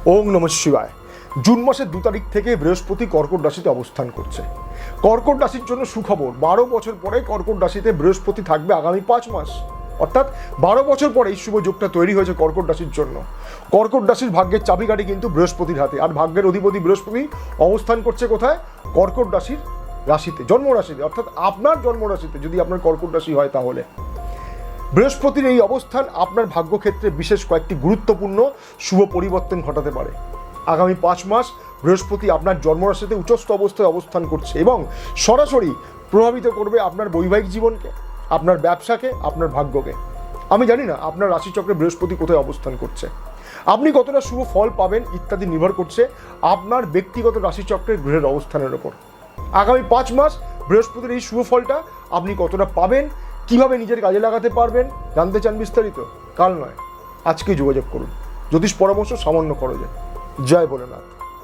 ওং নমঃ শিবায়। জুন মাসের 2 তারিখ থেকে বৃহস্পতি কর্কট রাশিতে অবস্থান করছে। কর্কট রাশির জন্য সুখবর, 12 বছর পরে কর্কট রাশিতে বৃহস্পতি থাকবে আগামী 5 মাস, অর্থাৎ 12 বছর পরে এই শুভ যোগটা তৈরি হয়েছে কর্কট রাশির জন্য। কর্কট রাশির ভাগ্যের চাবিকাঠি কিন্তু বৃহস্পতির হাতে, আর ভাগ্যের অধিপতি বৃহস্পতি অবস্থান করছে কোথায়? কর্কট রাশির রাশিতে, জন্ম রাশিতে, অর্থাৎ আপনার জন্ম রাশিতে যদি আপনার কর্কট রাশি হয় তাহলে বৃহস্পতির এই অবস্থান আপনার ভাগ্যক্ষেত্রে বিশেষ কয়েকটি গুরুত্বপূর্ণ শুভ পরিবর্তন ঘটাতে পারে। আগামী 5 মাস বৃহস্পতি আপনার জন্মরাশিতে উচ্চস্থ অবস্থায় অবস্থান করছে এবং সরাসরি প্রভাবিত করবে আপনার বৈবাহিক জীবনকে, আপনার ব্যবসাকে, আপনার ভাগ্যকে। আমি জানি না আপনার রাশিচক্রে বৃহস্পতি কোথায় অবস্থান করছে, আপনি কতটা শুভ ফল পাবেন ইত্যাদি নির্ভর করছে আপনার ব্যক্তিগত রাশিচক্রের গ্রহের অবস্থানের ওপর। আগামী 5 মাস বৃহস্পতির এই শুভ ফলটা আপনি কতটা পাবেন, কিভাবে নিজের কাজে লাগাতে পারবেন জানতে চান বিস্তারিত? কাল নয়, আজকেই যোগাযোগ করুন। জ্যোতিষ পরামর্শ সামান্য খরচে। জয় ভোলেনাথ।